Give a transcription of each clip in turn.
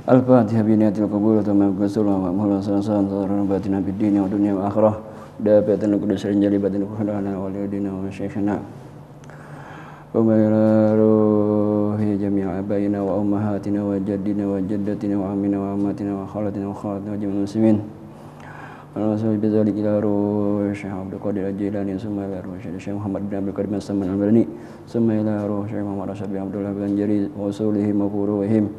Al-Fatihah biniyatil qabul wa tamam qasul wa ma'mul sanan batina fid din wa dunya wa akhirah dapatan qudus rinjali batin kuhdana wa walidina wa masyayikhina wa ila ruhi jami'a abaina wa ummahatina wa jaddina wa jaddatina wa amina wa ammatina wa khalatina wa khalatina wa jami'al muslimin Al-Masih bizalik ila ruh Syekh Abdul Qadir Al-Jilani summa ila ruh Syekh Muhammad bin Abdul Qadir bin Saman Al-Balani summa ila ruh Syekh Muhammad Rasyid bin Abdullah bin Jari wa usulihim wa furuhim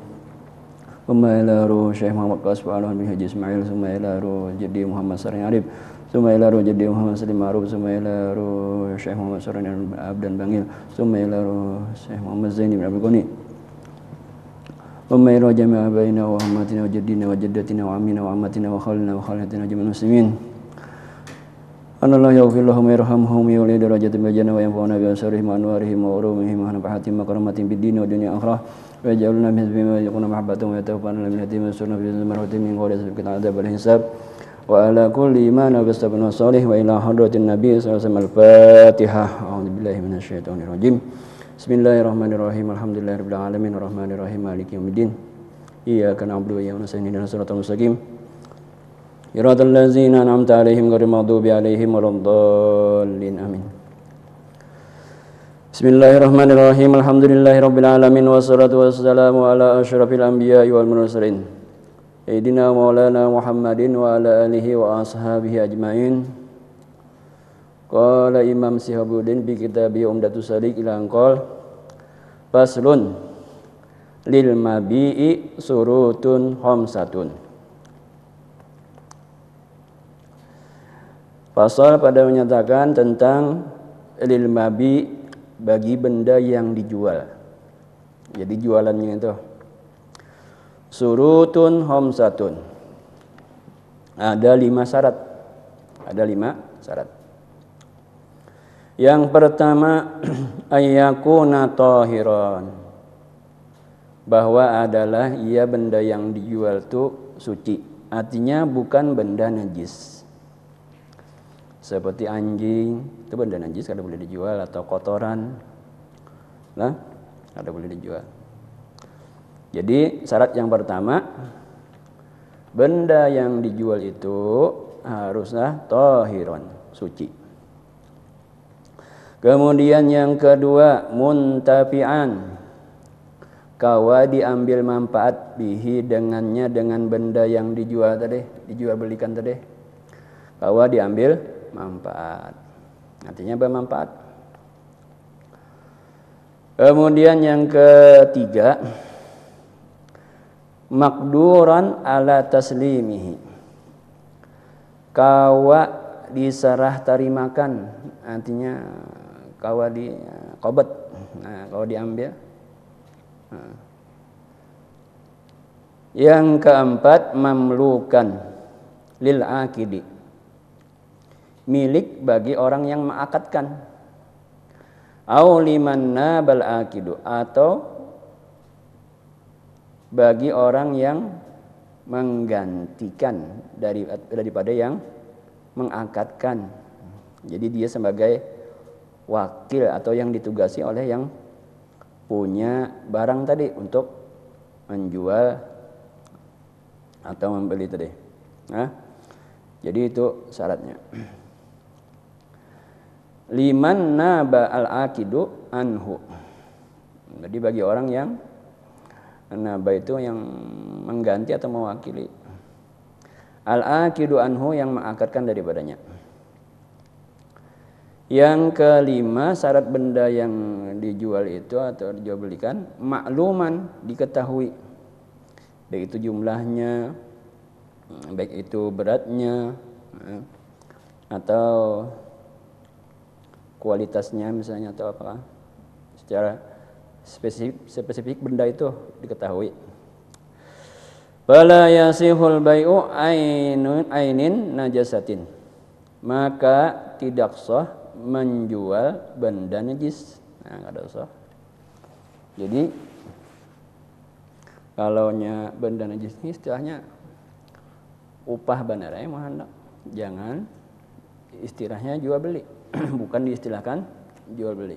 summa ila ruh Syekh Muhammad Qasif Al-Han bin Haji Ismail summa ila ruh Jaddi Muhammad Sarin Arif summa ila ruh Jaddi Muhammad Salim Ma'ruf summa ila ruh Syekh Muhammad Sarin Abdan Bangil summa ila ruh Syekh Muhammad Zaini bin Abdul Ghani summa ila jami'a abaina wa ummatina wa jaddina wa jaddatina wa amina wa ammatina wa khalina wa khalatina jami'al muslimin Allah yaghfir lahum wa yarhamhum wa yuli darajatin bil jannah wa yanfa'una bi asrarihim wa anwarihim wa urumihim wa nafahatihim wa karamatin bid din wa dunya akhirah wa yaj'alna min bima yaquna mahabbatan wa yatawaffana min hadihim wa sunna fi marhatin min qawli sabqat adab al hisab wa ala kulli iman wa bisabna salih wa ila hadratin nabiy sallallahu alaihi wasallam al-fatihah a'udzu billahi minasyaitonir rajim bismillahirrahmanirrahim alhamdulillahirabbil alamin arrahmanir rahim maliki yaumiddin iyyaka na'budu wa iyyaka nasta'in ihdinas siratal mustaqim siratal ladzina an'amta 'alaihim ghairil maghdubi 'alaihim waladdallin amin. Bismillahirrahmanirrahim. Alhamdulillahirabbil alamin wassalatu wassalamu ala asyrafil anbiya'i wal mursalin. Sayyidina Maulana Muhammadin wa ala alihi wa ashabihi ajmain. Qala Imam Sihabuddin bi kitabi Umdatus Salik ila anqal faslun lil mabi'i surutun khamsatun. Pasal pada menyatakan tentang lil mabi bagi benda yang dijual. Jadi jualannya itu surutun khamsatun. Ada 5 syarat. Ada 5 syarat. Yang pertama ayyakuna tahiran. Bahwa adalah ia benda yang dijual itu suci. Artinya bukan benda najis. Seperti anjing, itu benda najis kada boleh dijual, atau kotoran. Nah, kada boleh dijual. Jadi syarat yang pertama, benda yang dijual itu haruslah tahiron, suci. Kemudian yang kedua, muntafi'an. Kawa diambil manfaat bihi dengannya, dengan benda yang dijual tadi, dijual belikan tadi. Kawa diambil manfaat, artinya bermanfaat. Kemudian yang ketiga, makduran ala taslimihi. Kawa diserah terimakan, artinya kawa di qobat. Nah, kawa diambil. Nah. Yang keempat, mamlukan lil akidi. Milik bagi orang yang mengakadkan. Au liman nabal akidu, atau bagi orang yang menggantikan daripada yang mengakadkan. Jadi dia sebagai wakil atau yang ditugasi oleh yang punya barang tadi untuk menjual atau membeli tadi. Nah, jadi itu syaratnya. Liman naba al-akidu anhu. Jadi bagi orang yang naba itu yang mengganti atau mewakili. Al-akidu anhu yang mengakadkan daripadanya. Yang kelima, syarat benda yang dijual itu atau dijual belikan makluman, diketahui. Baik itu jumlahnya, baik itu beratnya, atau kualitasnya misalnya, atau apa, secara spesifik benda itu diketahui. Fala yasihul bai'u ainin najasatin. Maka tidak sah menjual benda najis. Nah, kada sah. Jadi kalau benda najis ini istilahnya upah bandarai mohon, jangan istilahnya jual beli. Bukan diistilahkan jual beli.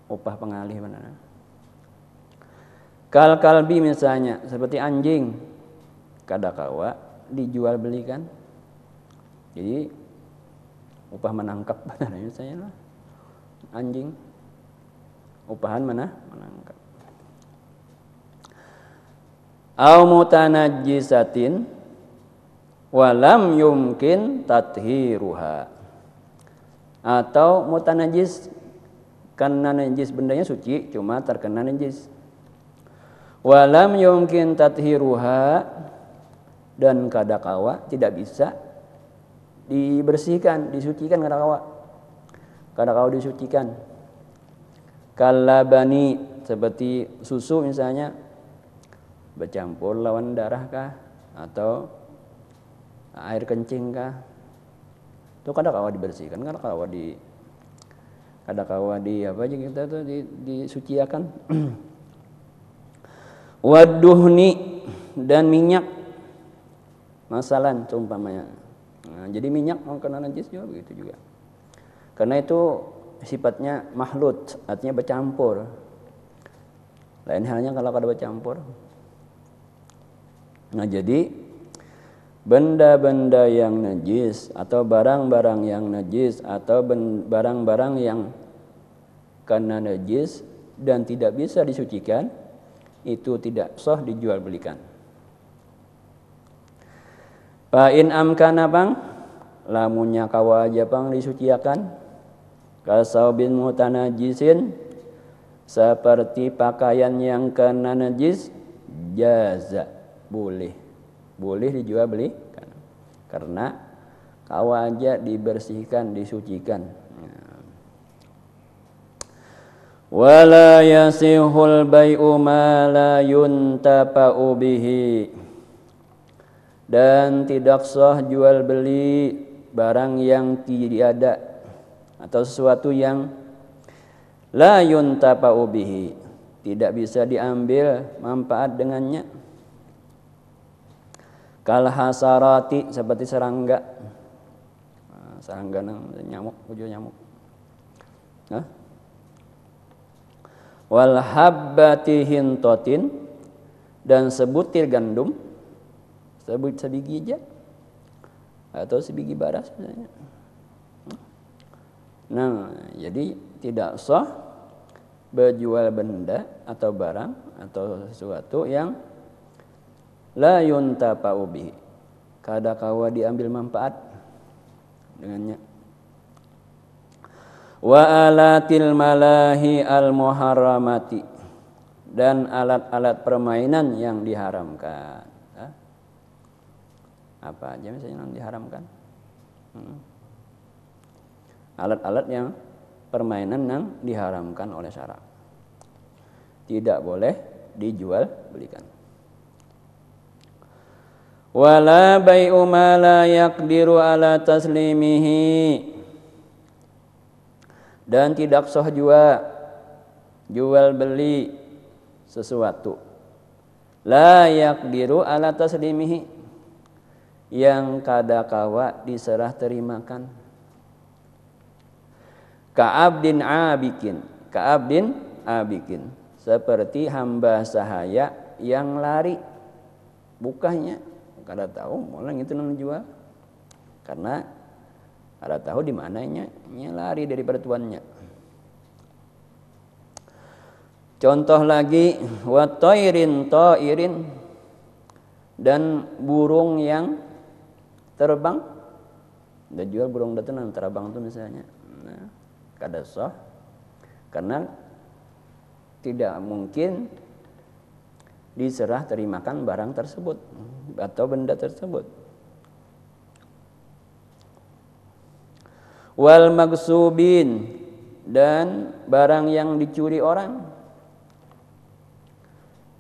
Upah pengalih benar. Kal kalbi misalnya seperti anjing, kadakawa dijual belikan. Jadi upah menangkap misalnya lah. Anjing upahan menangkap. Au mutanajjisatin walam yumkin tathiruha. Atau mutanajis, karena najis bendanya suci cuma terkena najis. Walam yumkin tathiruha, dan kadakawa tidak bisa dibersihkan, disucikan kadakawa disucikan. Kalabani, seperti susu misalnya bercampur lawan darah kah atau air kencing kah, itu kadakawa dibersihkan, kadakawa di apa aja kita tuh disuciakan. Waduhni, dan minyak masalan umpamanya. Nah, jadi minyak mau kena najis juga begitu juga. Karena itu sifatnya mahlut, artinya bercampur. Lain halnya kalau kada bercampur. Nah, jadi benda-benda yang najis atau barang-barang yang najis atau barang-barang yang kena najis dan tidak bisa disucikan, itu tidak sah dijual belikan. Fa in amkana bang, lamunnya kawa aja bang disuciakan, kasaubin mutanajisin, seperti pakaian yang kena najis, jaza, boleh dijual belikan, karena kawa aja dibersihkan, disucikan. Wala yasihul bai'u ma la yuntafa'u bihi, dan tidak sah jual beli barang yang tidak ada atau sesuatu yang la yuntafa'u bihi, tidak bisa diambil manfaat dengannya. Kal hasarati, seperti serangga nang nyamuk, ujung nyamuk. Wal habbati hintatin, dan sebutir gandum, sebiji aja atau sebiji baras misalnya. Nah, jadi tidak sah berjual benda atau barang atau sesuatu yang la yuntafa'u bihi, kadakawa diambil manfaat dengannya. Wa alatil malahi al muharramati, dan alat-alat permainan yang diharamkan. Apa aja misalnya yang diharamkan? Alat-alat yang permainan yang diharamkan oleh syara, tidak boleh dijual belikan. Wala bai'u ma la yaqdiru ala taslimihi, dan tidak sah jual beli sesuatu la yaqdiru ala taslimihi, yang kadakawa diserah terimakan. Ka'abdin abikin, seperti hamba sahaya yang lari, bukanya kada tahu molang itu nang jual, karena kada tahu di mananya lari daripada tuannya. Contoh lagi, wa tairin, dan burung yang terbang, dan jual burung datang terbang itu misalnya. Nah, kada sah, karena tidak mungkin diserah terimakan barang tersebut atau benda tersebut. Wal magsubin, dan barang yang dicuri orang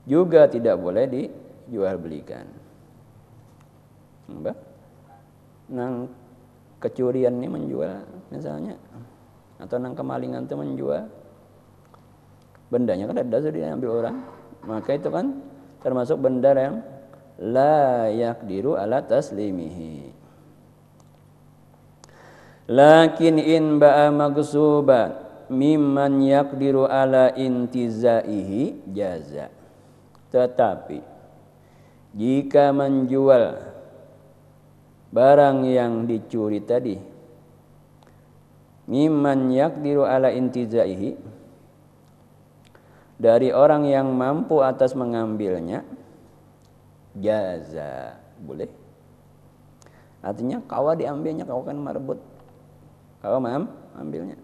juga tidak boleh dijual belikan. Nang kecurian ini menjual misalnya, atau nang kemalingan itu menjual, bendanya kan ada sudah diambil orang, maka itu kan termasuk benda yang la yaqdiru ala taslimihi. Lakin in ba'a magsuban mimman yaqdiru ala intizaihi jaza. Tetapi jika menjual barang yang dicuri tadi mimman yaqdiru ala intizaihi, dari orang yang mampu atas mengambilnya, jaza, boleh. Artinya kawa diambilnya, kawa kan merebut, kawa ambilnya.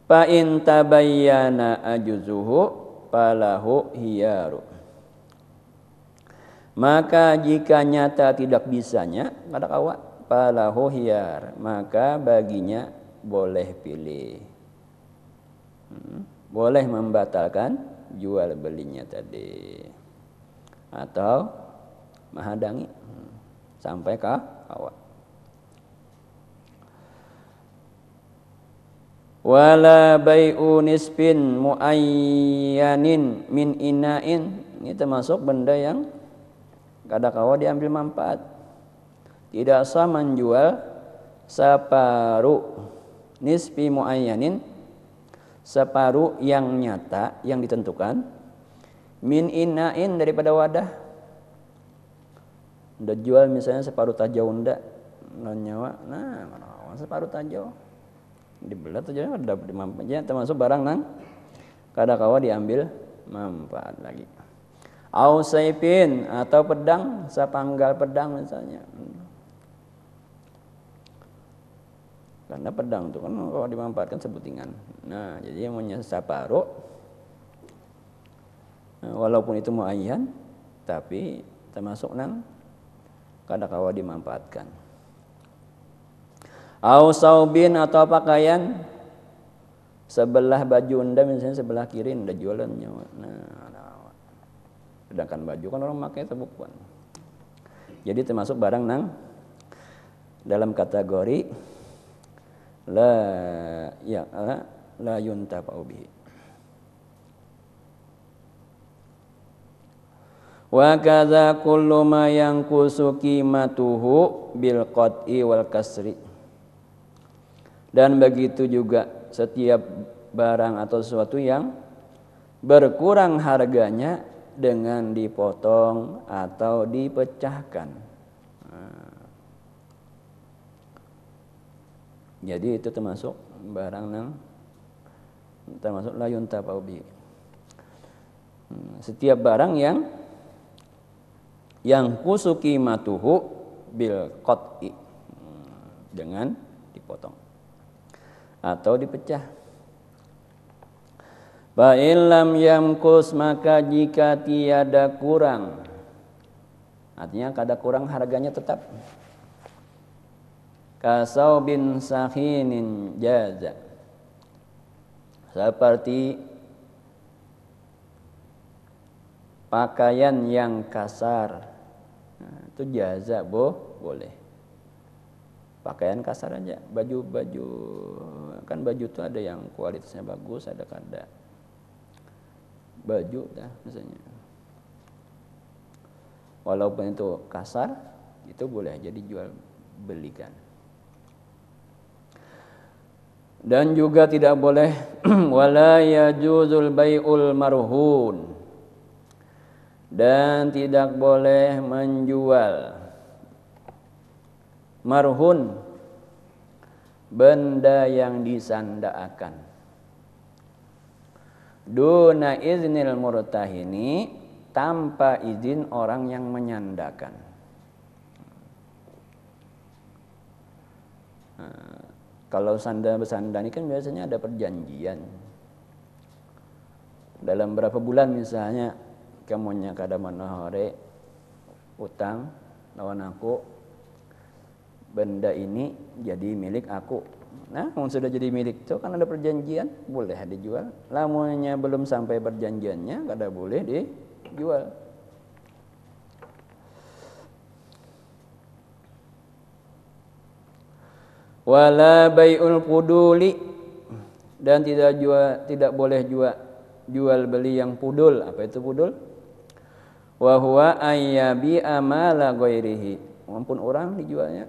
Fa in tabayyana ajuzuhu falahu hiyaru. Maka jika nyata tidak bisanya, kata kawa, falahu hiyar, maka baginya boleh pilih. Boleh membatalkan jual belinya tadi atau menghadangi sampai ke kawa. Wala bai'u nisbin muayyanin min ina'in, ini termasuk benda yang kada kawa diambil manfaat. Tidak sah menjual separuh nisbi muayyanin, separuh yang nyata yang ditentukan, min ina'in daripada wadah. Udah jual misalnya separuh tajau ndak nyawa, nah separuh tajau dibelah tajaunya ada manfaatnya, termasuk barang nang kada kawa diambil manfaat lagi. Au saipin, atau pedang, sapanggal pedang misalnya. Karena pedang itu kan kalau dimanfaatkan sebutingan. Nah, jadi yang punya separuh, walaupun itu muayyan, tapi termasuk nang kada kawa dimanfaatkan. Au saubin, atau pakaian, sebelah baju unda misalnya sebelah kiri unda jualan nyawa. Nah, sedangkan baju kan orang pakai sebukuan. Jadi termasuk barang nang dalam kategori la yuntafa'u bihi. Wa kadza kullu ma yanqusu qimatuhu bil qat'i wal kasri. Dan begitu juga setiap barang atau sesuatu yang berkurang harganya dengan dipotong atau dipecahkan. Jadi itu termasuk barang yang termasuk la yuntafa'u bihi. Setiap barang yang kusuki matuhu bil qat'i, dengan dipotong atau dipecah. Fa illam yamkus, maka jika tiada kurang, artinya kada kurang harganya tetap. Kasau bin sahinin jaza, seperti pakaian yang kasar, itu jaza boleh. Pakaian kasar aja, baju kan baju itu ada yang kualitasnya bagus, ada kada. Baju dah misalnya, walaupun itu kasar, itu boleh jadi jual belikan. Dan juga tidak boleh wala yajuzul bai'ul marhun, dan tidak boleh menjual marhun, benda yang disandaakan, duna iznil murtahini, tanpa izin orang yang menyandakan. Kalau bersanda ini kan biasanya ada perjanjian. Dalam berapa bulan misalnya kamunya kada manohore utang lawan aku, benda ini jadi milik aku. Nah, kalau sudah jadi milik itu kan ada perjanjian, boleh dijual. Lamunnya belum sampai perjanjiannya, kada boleh dijual. Wala bai'ul puduli, dan tidak boleh jual beli yang pudul. Apa itu pudul? Wa huwa ayyabi amala ghairihi, maupun orang dijualnya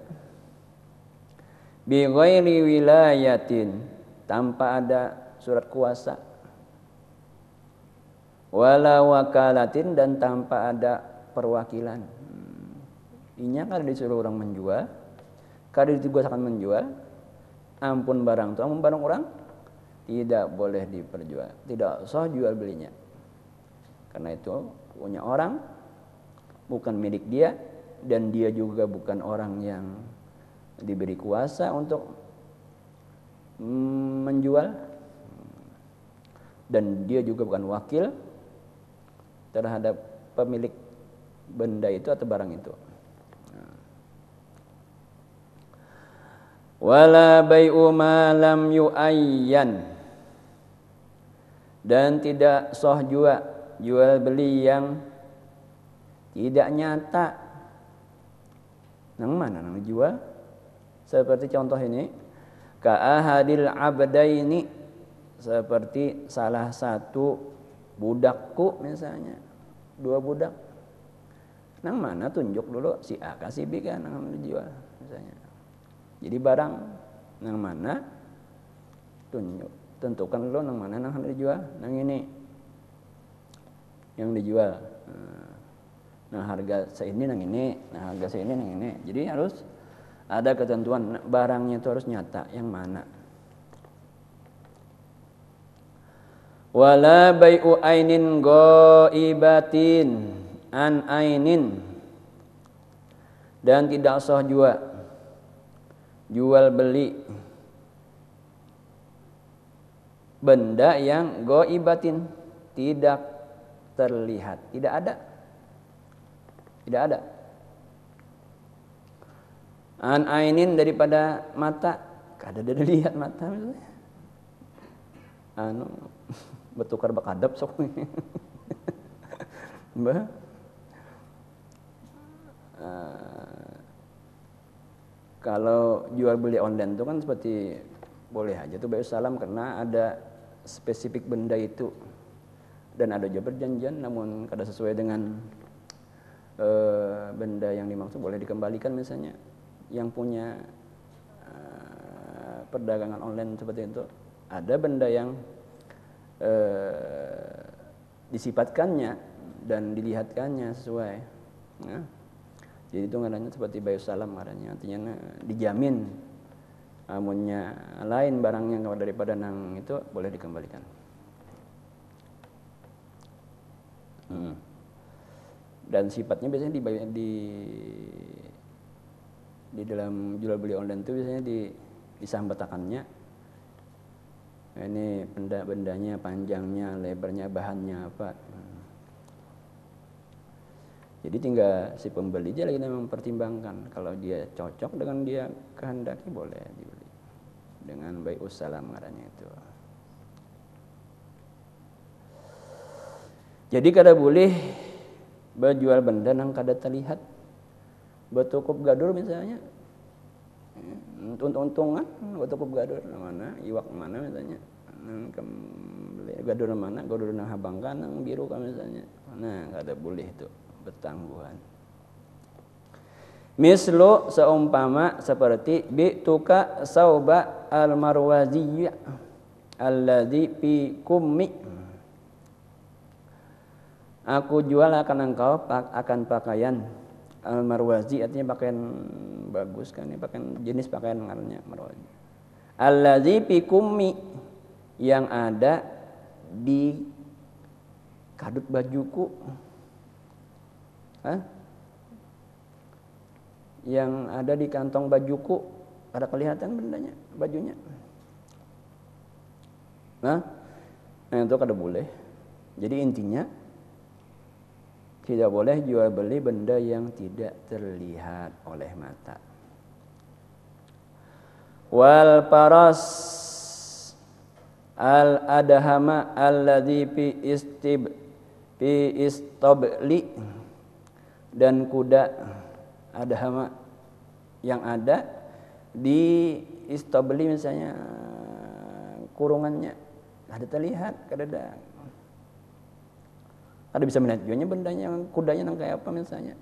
bi ghairi wilayatin, tanpa ada surat kuasa. wala wakalatin dan tanpa ada perwakilan. Inya kada disuruh orang menjual, kada ditugaskan menjual, ampun barang itu, ampun barang orang tidak boleh diperjual, tidak sah jual belinya. Karena itu punya orang, bukan milik dia, dan dia juga bukan orang yang diberi kuasa untuk menjual, dan dia juga bukan wakil terhadap pemilik benda itu atau barang itu. Wala bai'u ma lam yu'ayyan, dan tidak sah jual beli yang tidak nyata. Nang mana nang jual? Seperti contoh ini, ka ahadil abdaini, seperti salah satu budakku misalnya, dua budak. Nang mana tunjuk dulu si A kasih B kan nang dijual misalnya. Jadi barang nang mana tunjuk, tentukan dulu nang mana nang dijual, nang ini yang dijual. Nah harga seini nang ini, nah harga seini nang ini. Jadi harus ada ketentuan, barangnya itu harus nyata yang mana. Wala bai'u ainin ghaibatin an ainin, dan tidak sah jual beli benda yang ghaibatin, tidak terlihat, tidak ada. An ainin, daripada mata, kada ada lihat mata misalnya. Bertukar bakadap sok. Mbah. Kalau jual beli online itu kan seperti boleh aja tuh bayar salam karena ada spesifik benda itu, dan ada juga perjanjian, namun kada sesuai dengan benda yang dimaksud boleh dikembalikan misalnya. Yang punya perdagangan online seperti itu, ada benda yang disifatkannya dan dilihatkannya sesuai. Nah, jadi itu ngaranya seperti bayu salam ngaranya, artinya dijamin amunnya lain barangnya daripada nang itu boleh dikembalikan. Dan sifatnya biasanya di dalam jual beli online itu biasanya disambatakannya. Ini bendanya, panjangnya, lebarnya, bahannya apa. Jadi tinggal si pembeli aja lagi mempertimbangkan. Kalau dia cocok dengan dia kehendaki boleh dibeli dengan baik usalam ngarannya itu. Jadi kada boleh berjual benda nang kada terlihat. Bertukup gadur misalnya, untung-untungan bertukup gadur mana, iwak mana misalnya, gadur mana, gadur nang habangkan, nang biru kan misalnya. Nah, kada boleh itu bertangguhan. Mislu seumpama seperti bi'tuka sauba al-marwaziyya alladzi fi kummi, aku jual akan engkau akan pakaian al-marwazi, artinya pakaian bagus kan, pakaian jenis pakaian namanya marwazi. Alladzi fi kummi, yang ada di kadut bajuku. Yang ada di kantong bajuku, ada kelihatan bendanya, bajunya. Nah itu kada boleh. Jadi intinya tidak boleh jual beli benda yang tidak terlihat oleh mata. Wal paras al adhama alladzi fi istabli, dan kuda adhama yang ada di istabli misalnya kurungannya, ada terlihat, ada bisa melihat juga bendanya, kudanya nang kayak apa misalnya.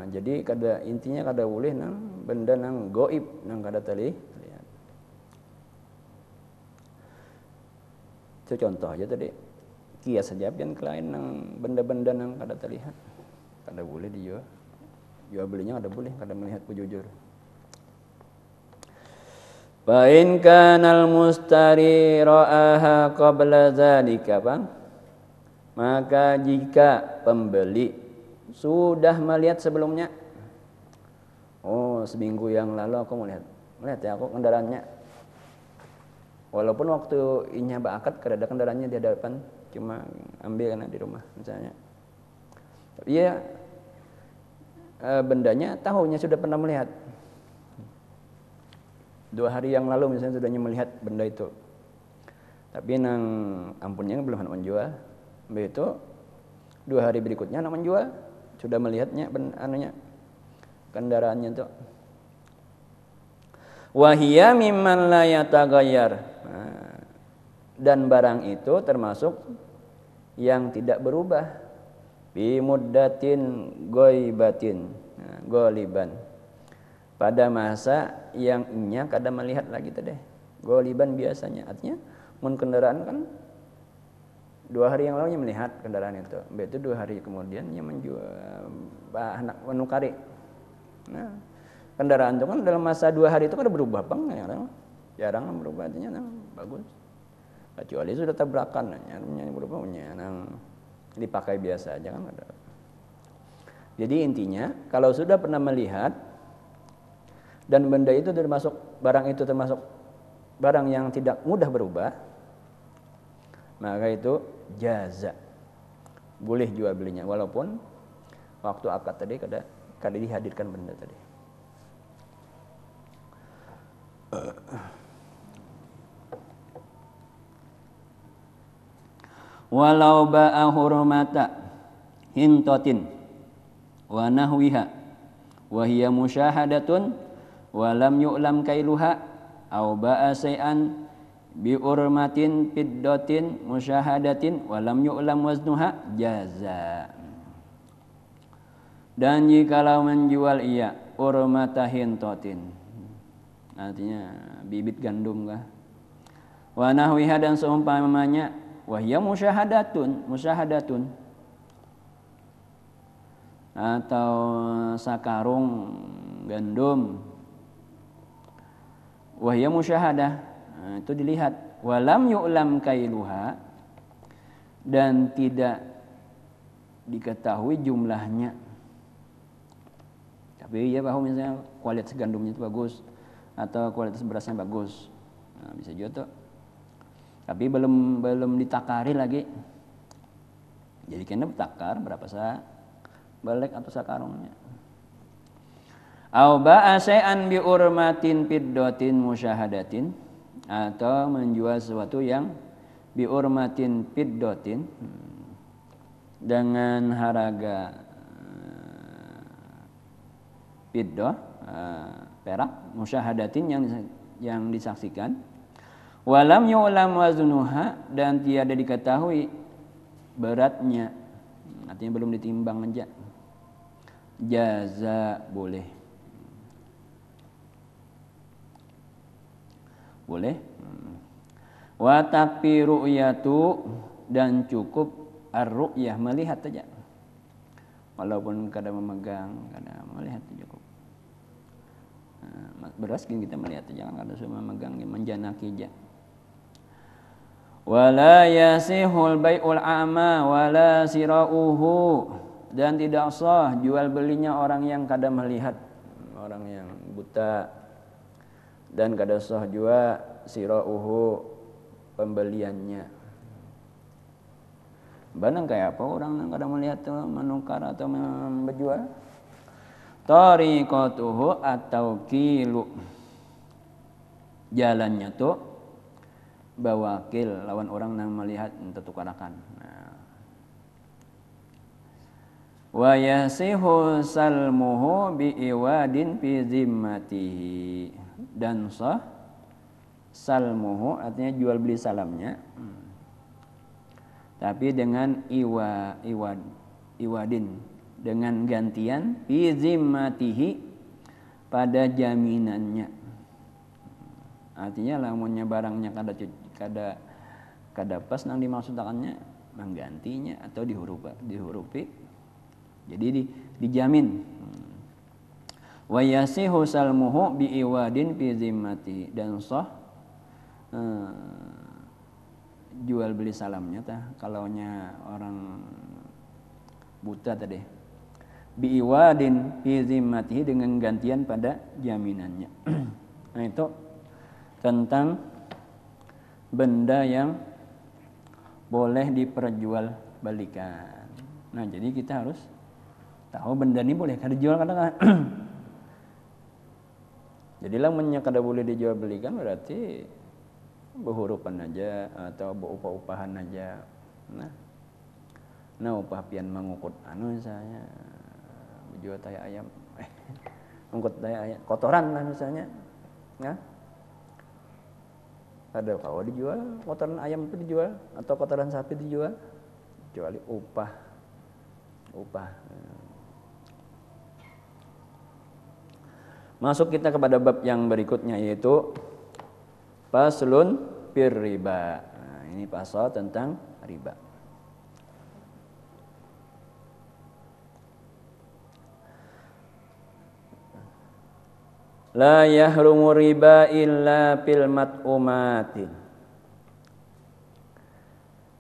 Jadi intinya kada boleh nang benda nang goib, nang kada terlihat. Itu contoh aja tadi. Kias saja pian kelain nang benda-benda nang kada terlihat. Kada boleh dijual. Jual belinya kada boleh, kada melihat jujur. Fa in kana al-mustari ra'aha qabla dzalika, Bang. Maka jika pembeli sudah melihat sebelumnya, oh seminggu yang lalu aku melihat ya aku kendaraannya, walaupun waktu inya baakat kada ada kendaraannya di hadapan, cuma ambil karena di rumah misalnya, tapi ya bendanya tahunya sudah pernah melihat 2 hari yang lalu misalnya sudahnya melihat benda itu, tapi nang ampunnya belum hendak menjual. Begitu 2 hari berikutnya nak menjual sudah melihatnya kendaraannya itu. Wahia mimman la yataghayyar. Dan barang itu termasuk yang tidak berubah. Bi muddatin ghaibatin, ghaliban. Pada masa yang inya kada melihat lagi tadi. Ghaliban biasanya artinya mun kendaraan kan 2 hari yang lalu melihat kendaraan itu. Begitu 2 hari kemudian dia menjual anak menukari. Nah, kendaraan itu kan dalam masa 2 hari itu kan berubah bang, jarang berubah artinya bagus. Kecuali sudah tabrakan, berubahnya dipakai biasa aja kan ada. Jadi intinya kalau sudah pernah melihat dan benda itu termasuk barang itu termasuk barang yang tidak mudah berubah, maka itu jaza, boleh jual belinya walaupun waktu akad tadi kada dihadirkan benda tadi. Walau ba'a hurmata hintatin wa nahwiha wa hiya musyahadatun wa lam yu'lam kailuha aw ba'a say'an bi urmatin fiddatin musyahadatin wa lam yu'lam waznuha jaza. Dan jikalau menjual ia urmata hintatin, artinya bibit gandum kah, wa nahwiha dan seumpamanya, wahya musyahadatun atau sakarung gandum, wahya musyahadah, itu dilihat, walam yu'lam kailuha dan tidak diketahui jumlahnya. Tapi ya bahwa misalnya kualitas gandumnya itu bagus atau kualitas berasnya bagus, nah, bisa juga tuh. Tapi belum ditakari lagi. Jadi kena bertakar berapa sa balik atau sakarungnya. Au ba'a syai'an bi urmatin fiddatin musyahadatin, atau menjual sesuatu yang bi urmatin fiddatin dengan harga fiddah, perak, musyahadatin yang disaksikan. Walam yu'lam waznuha dan tiada diketahui beratnya, artinya belum ditimbang aja. Jaza boleh. Wa takfi ru'yatu dan cukup ar-ru'yah melihat saja. Walaupun kada memegang, kada melihat cukup. Beras kita melihat jangan kada semua memegang, menjanaki aja. Wala yasihul bai'ul a'ma wala sirauhu, dan tidak sah jual belinya orang yang kada melihat, orang yang buta, dan kada sah juga sirauhu pembeliannya. Banang kayak apa orang yang kada melihat tu menukar atau menjual? Tariqatuhu atau kilu, jalannya tu bawakil lawan orang yang melihat untuk tukarakan. Wa yasihu salmuhu bi iwadin fi zimmatihi, dan sah salmuhu artinya jual beli salamnya, tapi dengan iwadin dengan gantian fi zimmatihi pada jaminannya. Artinya lamunnya barangnya kada kada pas nang dimaksudkannya menggantinya atau dihurufi. Jadi dijamin. Wa yasihu salmuhu bi iwadin fi zimmati, dan sah jual beli salamnya tah kalaunya orang buta tadi bi iwadin fi zimmatihi, dengan gantian pada jaminannya. Nah itu tentang benda yang boleh diperjualbelikan. Nah jadi kita harus tahu benda ini boleh kada dijual kada. Jadilah kada boleh dijual belikan berarti berhurupan aja atau berupah-upahan aja. Nah upah pian mengukut misalnya jual tai ayam, mengukut tai ayam kotoran lah misalnya, nah ada kalau dijual kotoran ayam itu dijual atau kotoran sapi dijual, kecuali upah. Masuk kita kepada bab yang berikutnya, yaitu faslun fir riba. Nah, ini pasal tentang riba. La yahrumu riba illa fil mat'umati.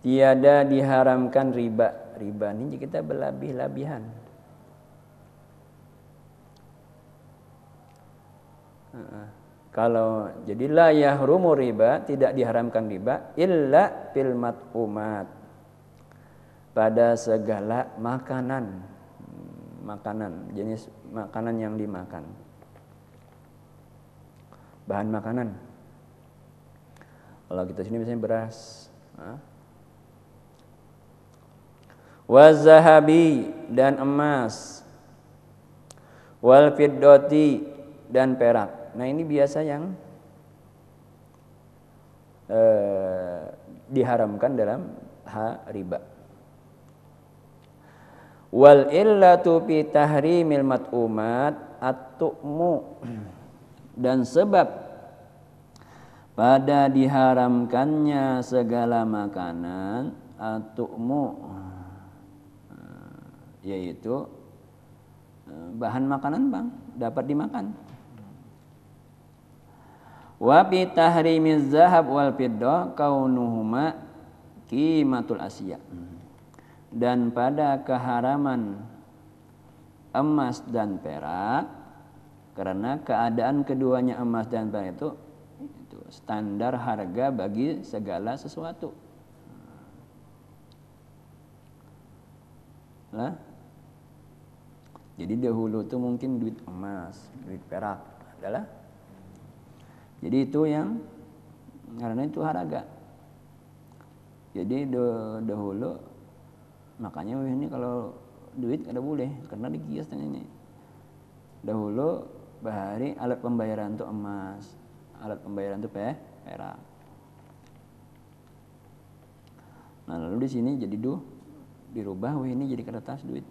Tiada diharamkan riba. Riba ini kita berlebih-lebihan. Kalau jadi la yahrumu riba, tidak diharamkan riba illa fil mat'umat, pada segala makanan, jenis makanan yang dimakan, bahan makanan. Kalau kita sini misalnya beras, wa zahabi, dan emas, wal fiddati, dan perak. Nah ini biasa yang diharamkan dalam riba. Wal illatu fi tahrimil mat'umat at-tu'mu, dan sebab pada diharamkannya segala makanan at-tu'mu, yaitu bahan makanan bang dapat dimakan. Wa bi tahrimiz zahab wal fiddah kaunuhuma qimatul asya, dan pada keharaman emas dan perak karena keadaan keduanya emas dan perak itu standar harga bagi segala sesuatu. Lah, jadi dahulu itu mungkin duit emas, duit perak adalah. Jadi itu yang karena itu harga. Jadi dahulu makanya ini kalau duit kada boleh karena dikias ini. Dahulu bahari alat pembayaran itu emas, alat pembayaran itu perak. Nah lalu di sini jadi dirubah ini jadi kertas duit.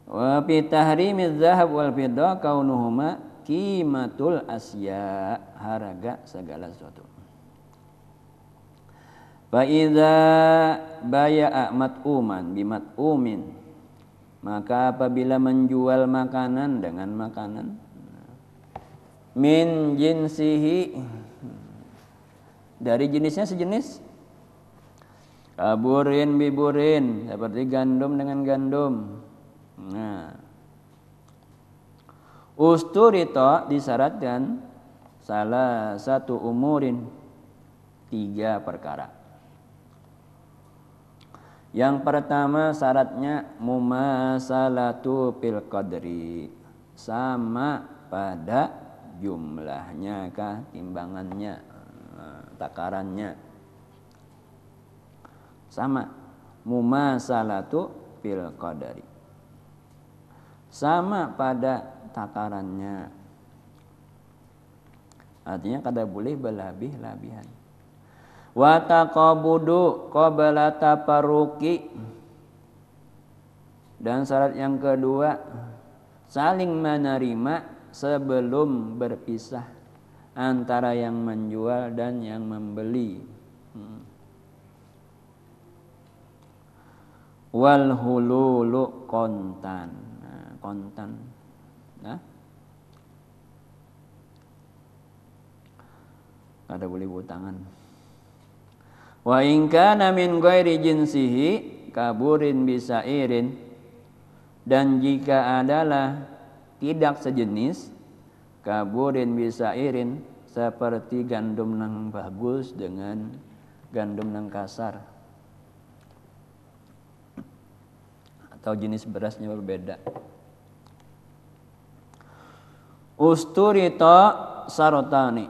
Wa fi tahrimiz zahab wal fiddah kaunuhuma qimatul asya, harga segala sesuatu. Fa idza baya'a mat'uman bi mat'umin, maka apabila menjual makanan dengan makanan, min jinsihi, dari jenisnya sejenis, kaburin biburin, seperti gandum dengan gandum. Nah, usturito, disyaratkan salah satu umurin, 3 perkara. Yang pertama syaratnya mumasalatu fil qadri, sama pada jumlahnya kah, timbangannya, takarannya. Sama, mumasalatu fil qadri, sama pada takarannya. Artinya kada boleh berlebih-lebihan. Wa taqabudu qabla tafarruqi, dan syarat yang kedua saling menerima sebelum berpisah. antara yang menjual dan yang membeli. Wal hululu kontan. Nah, kontan. Nah, kada boleh butangan. Wa in kana min ghairi jinsihi kaburin bisairin, dan jika adalah tidak sejenis kaburin bisairin, seperti gandum nang bagus dengan gandum nang kasar, atau jenis berasnya berbeda. Usturita sarotani,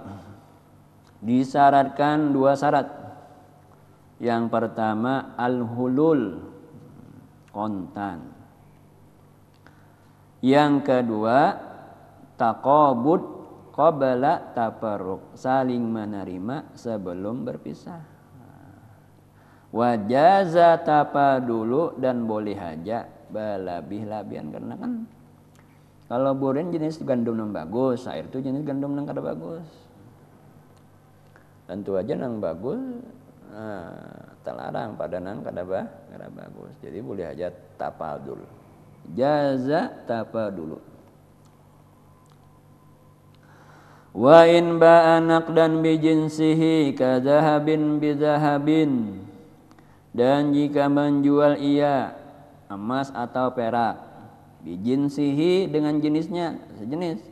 disyaratkan dua syarat. Yang pertama al-hulul, kontan. Yang kedua taqabud qabla tafarruq, saling menerima sebelum berpisah. Wajaza tapadulu, dan boleh aja berlebih-lebihan, karena kan kalau burin jenis gandum yang bagus, air itu jenis gandum yang kada bagus. Tentu aja yang bagus terlarang, padanan kada bagus. Jadi boleh aja tapadul. Jaza tapadulu. Wa in ba'anak dan bijinsihi kadzahabin bizahabin, dan jika menjual ia emas atau perak, bijinsihi dengan jenisnya sejenis,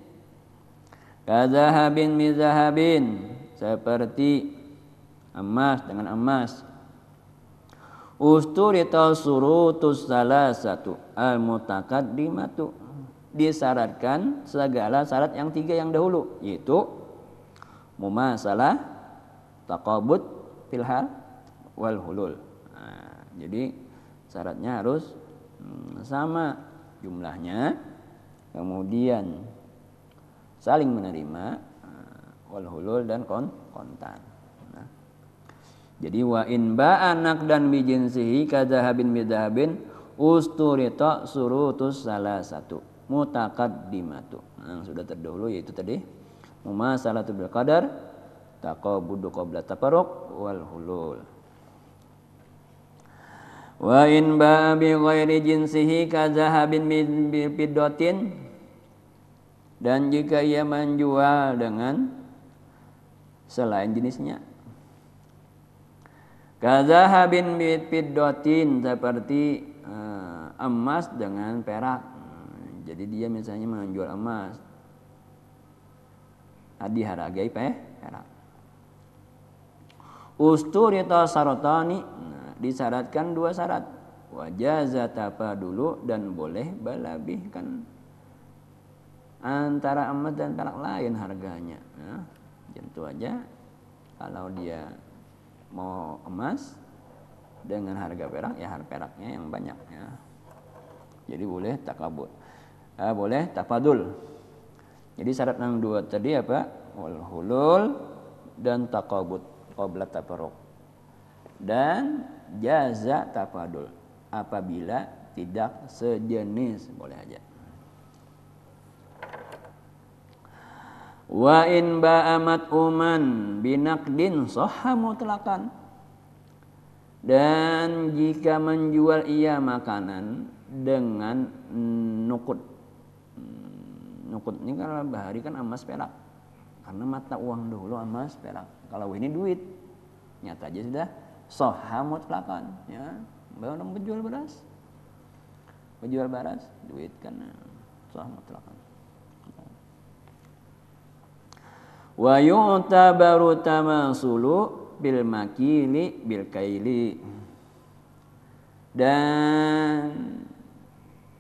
kadzahabin bizahabin, seperti emas dengan emas. Usturita surutus salasatu al-mutaqaddimatu, disyaratkan segala syarat yang tiga yang dahulu, yaitu mumasalah, taqabud fil hal, wal hulul. Nah, jadi syaratnya harus sama jumlahnya, kemudian saling menerima, wal hulul dan kontan. Nah, jadi wa in ba'anak dan bijinsihi kadzahabin bidahabin usturita surutus salasatu mutaqaddimatu. Nah, sudah terdahulu yaitu tadi mumasalatu bil qadar, taqabudu qabla tafarruq, wal hulul. Wa in ba'a bi ghairi jinsihi kadzahabin bil fiddatin, dan jika ia menjual dengan selain jenisnya, kadzahabin bi fiddatin, seperti emas dengan perak. Jadi dia misalnya menjual emas, dihargai perak. Usturita sarotani, disyaratkan dua syarat, wajaza tapadulu, dan boleh berlebihkan antara emas dan perak lain harganya. Nah, tentu aja kalau dia mau emas dengan harga perak, ya harga peraknya yang banyak ya. Jadi boleh takabut, boleh tapadul. Jadi syarat yang dua tadi apa? Wal hulul dan takabut qabla tafarruq, dan jaza tapadul apabila tidak sejenis, boleh aja. Wa in ba'amat uman binaqdin sahha mutlaqan, dan jika menjual ia makanan dengan nukut. Nukut ini kalau bahari kan emas perak, karena mata uang dulu emas perak. Kalau ini duit, nyata aja sudah sahha mutlaqan ya. Orang penjual beras duit kan sahha mutlaqan. Wa yu'tabaru tamasulu bil makili bil kaili, dan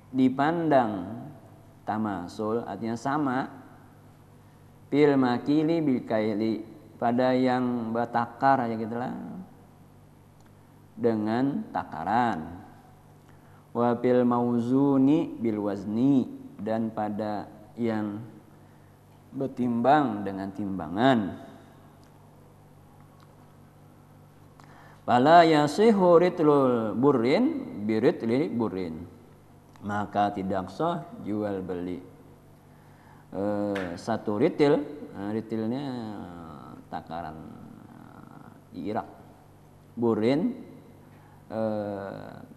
dipandang tamasul artinya sama, bil makili bil kaili, pada yang bertakar ya gitulah, dengan takaran. Wa bil mauzuni bil wazni, dan pada yang bertimbang dengan timbangan. Fala yasihu ritlul burrin biritli burrin, maka tidak sah jual beli satu ritil ritilnya takaran di Irak. Burin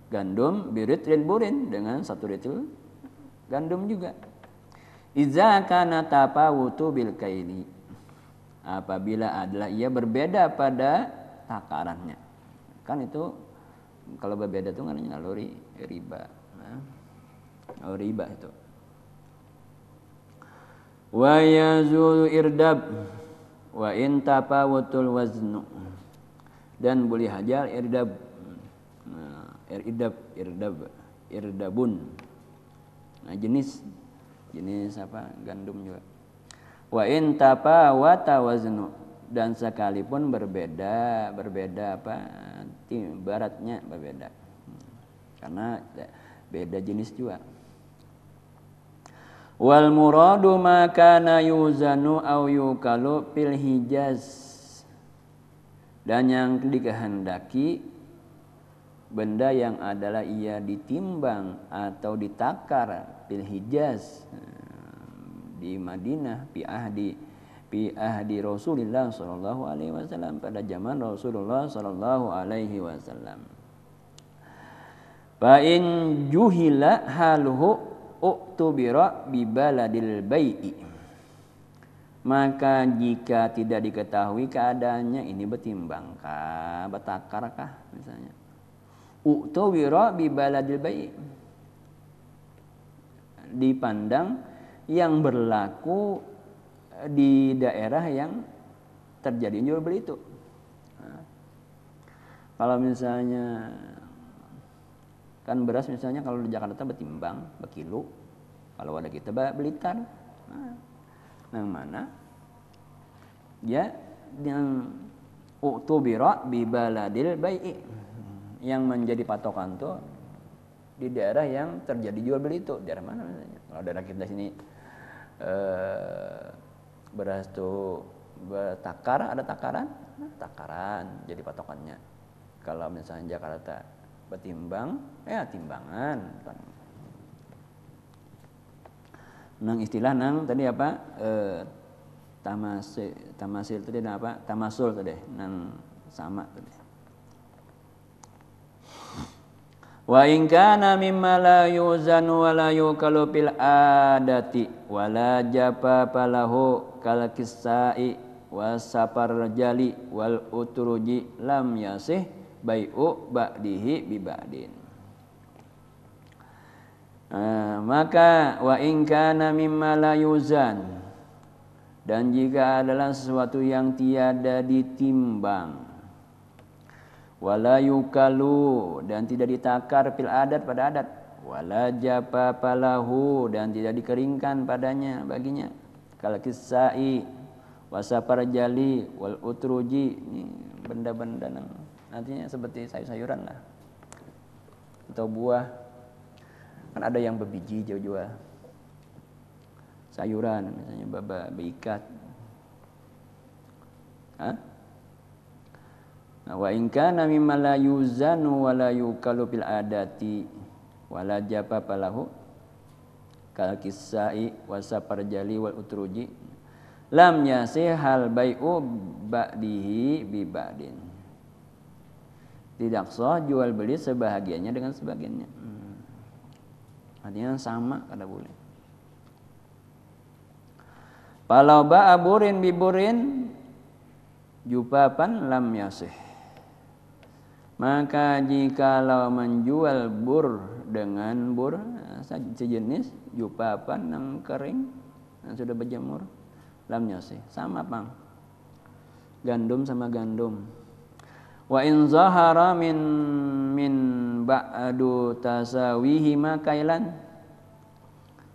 gandum biritlin burin dengan 1 ritil gandum juga. Iza kana tafawutu bil kaili, apabila adalah ia berbeda pada takarannya. Kan itu kalau berbeda itu kan naluri riba. Riba itu. Wa yazulu irdab wa in tafawutul waznu, dan boleh hajar irdab. Irdabun. Nah, jenis apa? Gandum juga. Wa in tafawata waznu, dan sekalipun berbeda apa? Baratnya berbeda. Karena beda jenis juga. Wal muradu ma kana yuzanu aw yukalu fil hijaz, dan yang dikehendaki benda yang adalah ia ditimbang atau ditakar fil hijaz, di Madinah, fi ahdi Rasulullah sallallahu alaihi wasallam, pada zaman Rasulullah sallallahu alaihi wasallam. Fa in juhila haluhu uktubira bi baladil bai'i, maka jika tidak diketahui keadaannya, ini betimbangkah, betakarkah misalnya, uktubira bi baladil bai'i, dipandang yang berlaku di daerah yang terjadi jual beli itu. Nah, kalau misalnya kan beras misalnya kalau di Jakarta betimbang, bekilo. Kalau ada kita Blitar. Nah, yang mana? Ya, yang uktubira bi baladil bai'i, yang menjadi patokan tuh di daerah yang terjadi jual beli itu. Daerah mana misalnya? Kalau daerah kita sini beras tuh bertakar, ada takaran, takaran jadi patokannya. Kalau misalnya Jakarta betimbang, ya timbangan. Nang istilah nang tadi apa? Tamasil tadi apa? Tamasul tadi, nang sama tadi. Wa in kana mimma la yuzanu wa la yukalu fil adati wa la japa lahu kal kisai wa saparjali wal utruji lam yasih bai'u ba'dihi bi ba'din. Maka wa in kana mimma la yuzan, dan jika adalah sesuatu yang tiada ditimbang, wala yukalu, dan tidak ditakar fil adat pada adat, wala japa palahu, dan tidak dikeringkan padanya baginya, kal kisai wasaparjali wal utruji, ini benda-benda nantinya seperti sayur-sayuran lah atau buah, kan ada yang berbiji jual sayuran misalnya beikat. Wa in kana mimma la yuzanu wa la yukalu fil adati wa la japa palahu kal kisai wasaparjali wal utruji lam yasihal bai'u ba'dihi bi ba'din, tidak sah jual beli sebahagiannya dengan sebagiannya. Artinya sama, kada boleh. Kalau ba'a burin bi burin jupapan lam yasih, maka jikalau menjual bur dengan bur sejenis, jupapan yang kering yang sudah berjemur, lam yasih, sama pang, gandum sama gandum. Wa in zahara min ba'du tasawihi makailan,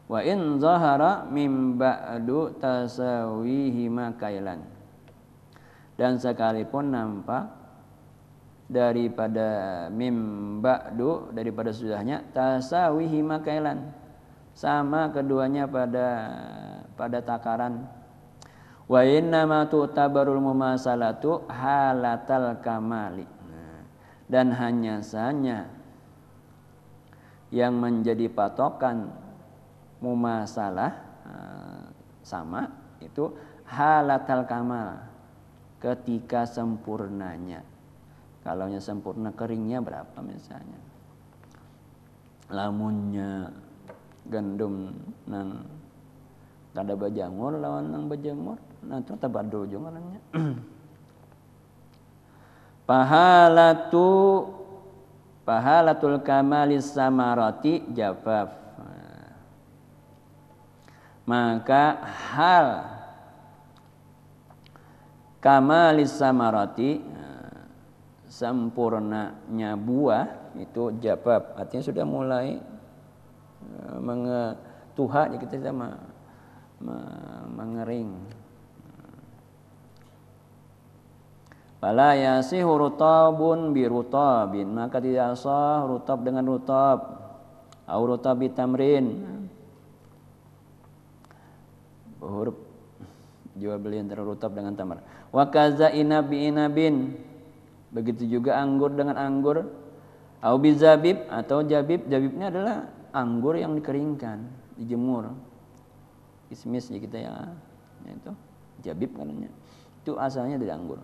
wa in zahara min ba'du tasawihi makailan, dan sekalipun nampak daripada mim ba'du, daripada sudahnya, tasawihi makailan, sama keduanya pada takaran. Wa inna ma tu'tabarul mumasalatu halatal kamali, dan hanya saja yang menjadi patokan mumasalah sama itu halatal kamal, ketika sempurnanya. Kalaunya sempurna keringnya berapa misalnya? Lamunnya gandum nang kada bajamur lawan nang bajamur, nah itu tabadul juga namanya. Pahalatul kamalis samarati jafaf. Maka hal kamalis samarati, sempurnanya buah itu jafaf, artinya sudah mulai tuha, kita sudah mengering. Fala yasihu rutabun bi rutabin, maka tidak sah rutab dengan rutab, au rutab bi tamrin. Huruf jual beli antara rutab dengan tamar. Wa kaza inab bi inabin, begitu juga anggur dengan anggur. Au bi zabib, atau jabib, jabibnya adalah anggur yang dikeringkan, dijemur. Kismis ya kita ya, itu jabib katanya. Itu asalnya dari anggur.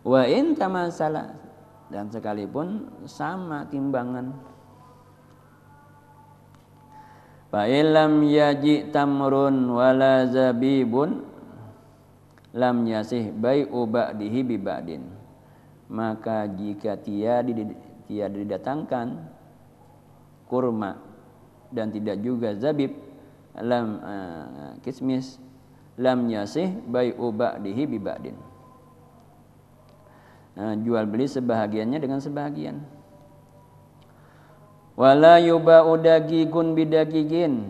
Wa in tamasala, dan sekalipun sama timbangan. Fa illam yaji tamrun wala zabibun lam yasih bai'u ba'dihi bi ba'din. Maka jika tiada didatangkan kurma dan tidak juga zabib, lam kismis, lam yasih bai'u ba'dihi bi ba'din. Jual beli sebahagiannya dengan sebahagian. Wala yuba'u dagigun bidagigin,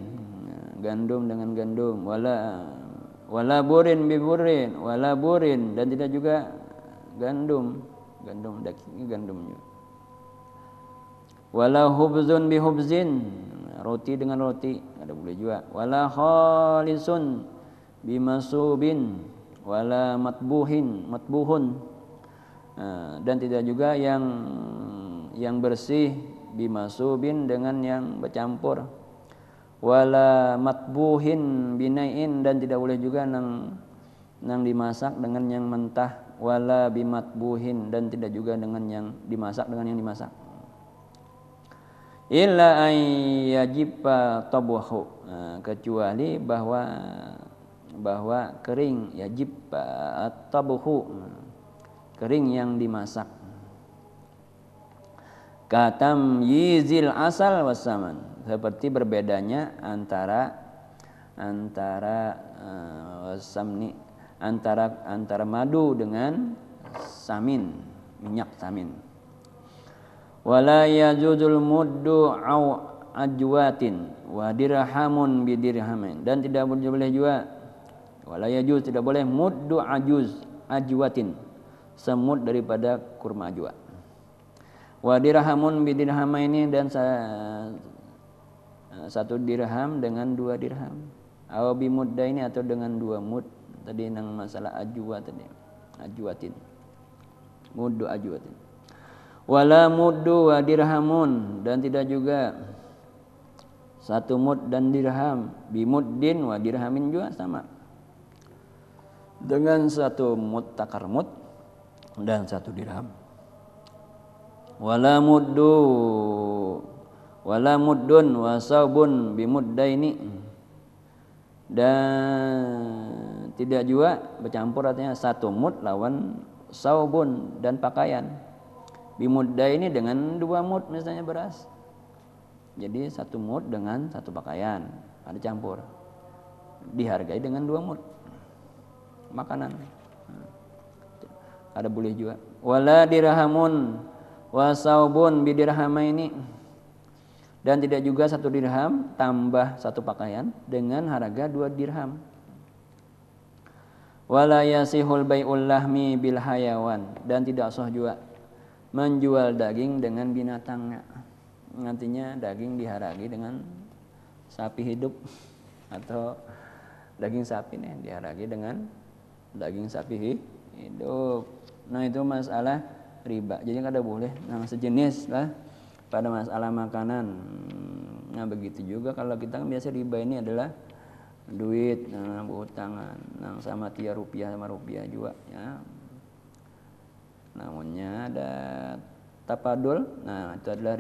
gandum dengan gandum. Wala burin bi burin, wala burin, dan tidak juga gandum daging gandumnya. Wala hubzun bi hubzin, roti dengan roti, ada boleh juga. Wala khalisun bi masubin, wala matbuhun. Dan tidak juga yang bersih bimasubin dengan yang bercampur, wala matbuhin binaiin, dan tidak boleh juga nang dimasak dengan yang mentah, wala bimatbuhin, dan tidak juga dengan yang dimasak dengan yang dimasak. Illa ay yajiba tabuhu, kecuali bahwa kering, yajib tabuhu, kering yang dimasak. Katam yizil asal wasaman, seperti berbedanya antara samni, antara madu dengan samin, minyak samin. Wala yajuzul muddu au ajwatin wa dirhamun bi dirhamin, dan tidak boleh juga, wala yajuz, tidak boleh muddu ajwatin, semut daripada kurma ajwa. Wa dirhamun bi dirhamaini, dan satu dirham dengan 2 dirham. Aw bi muddaini, atau dengan 2 mud. Tadi nang masalah ajwa tadi. Ajwatin. Muddu ajwatin. Wala muddu wa dirhamun, dan tidak juga 1 mud dan dirham. Bi muddin wa dirhamin juga sama. Dengan 1 mud takar mud dan 1 dirham. Wala muddun wa saubun bimuddaini, dan tidak juga bercampur, artinya 1 mud lawan saubun dan pakaian, bimuddaini dengan 2 mud misalnya beras. Jadi 1 mud dengan 1 pakaian, ada campur, dihargai dengan 2 mud makanan. Ada boleh juga. Wala dirhamun wa saubun bidirhamaini, dan tidak juga 1 dirham tambah 1 pakaian dengan harga 2 dirham. Wala yasihul bai'ul lahmi bil hayawan, dan tidak sah juga menjual daging dengan binatangnya. Nantinya daging dihargai dengan sapi hidup, atau daging sapi nih dihargai dengan daging sapi hidup. Nah itu masalah riba. Jadi kada boleh yang sejenis lah pada masalah makanan. Nah begitu juga kalau kita kan biasa riba ini adalah duit, nah, berutangan, nah, sama tiga rupiah sama rupiah juga, ya. Namunnya ada tapadul, nah itu adalah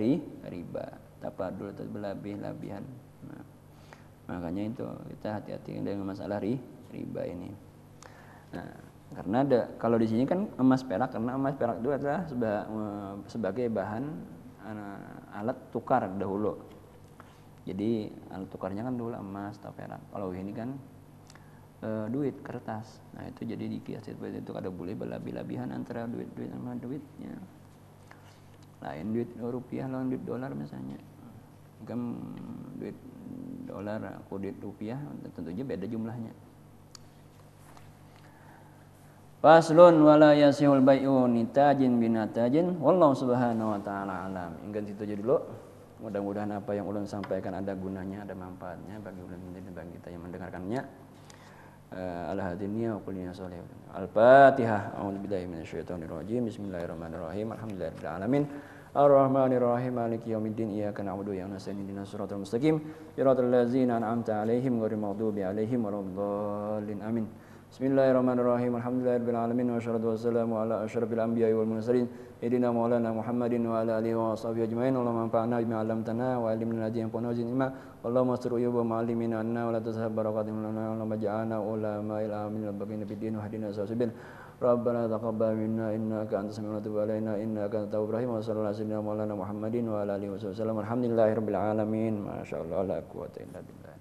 riba. Tapadul itu berlebih-lebihan. Nah, makanya itu kita hati-hati dengan masalah riba ini. Nah, karena kalau di sini kan emas perak, karena emas perak itu adalah sebagai bahan alat tukar dahulu. Jadi alat tukarnya kan dulu emas atau perak. Kalau ini kan duit kertas. Nah itu jadi dikias seperti itu, ada boleh berlebih-lebihan antara duit sama duitnya. Lain duit rupiah lawan duit dolar misalnya. Kan duit dolar aku duit rupiah tentunya beda jumlahnya. Faslun wala yasihul bai'u nitajin binatajin wallahu subhanahu wa ta'ala alam. Hingga situ aja dulu. Mudah-mudahan apa yang ulun sampaikan ada gunanya, ada manfaatnya bagi ulun dan bagi kita yang mendengarkannya. Al-hadiniya wa kulliya sholih. Al-Fatihah. A'udzubillahi minasyaitonir rajim. Bismillahirrahmanirrahim. Alhamdulillahirabbil alamin. Ar-Rahmanir-Rahim. Maliki yaumiddin. Iyyaka na'budu wa iyyaka nasta'in. Ihdinas siratal mustaqim. Shiratal ladzina an'amta 'alaihim ghairil maghdubi 'alaihim waladdallin. Amin. Bismillahirrahmanirrahim. Alhamdulillahirabbil alamin wassalatu wassalamu ala asyrafil anbiya'i wal mursalin sayyidina maulana Muhammadin wa ala alihi wa sahbihi ajmain. Allahumma anfa'na bima 'allamtana wa 'allimna alladhi yanfa'una wa zidna ilma. Allahumma astur uyuba ma'allimina anna wa la tasahhab barakatina lana wa maj'alna ulama'il amin rabbina biddin wa hadina sabil. Rabbana taqabbal minna innaka antas samiul alim wa tub alaina innaka antat tawwabur rahim. Wa sallallahu alaihi wa sallam maulana Muhammadin wa ala alihi wa sallam. Alhamdulillahirabbil alamin. Masyaallah la quwwata illa billah.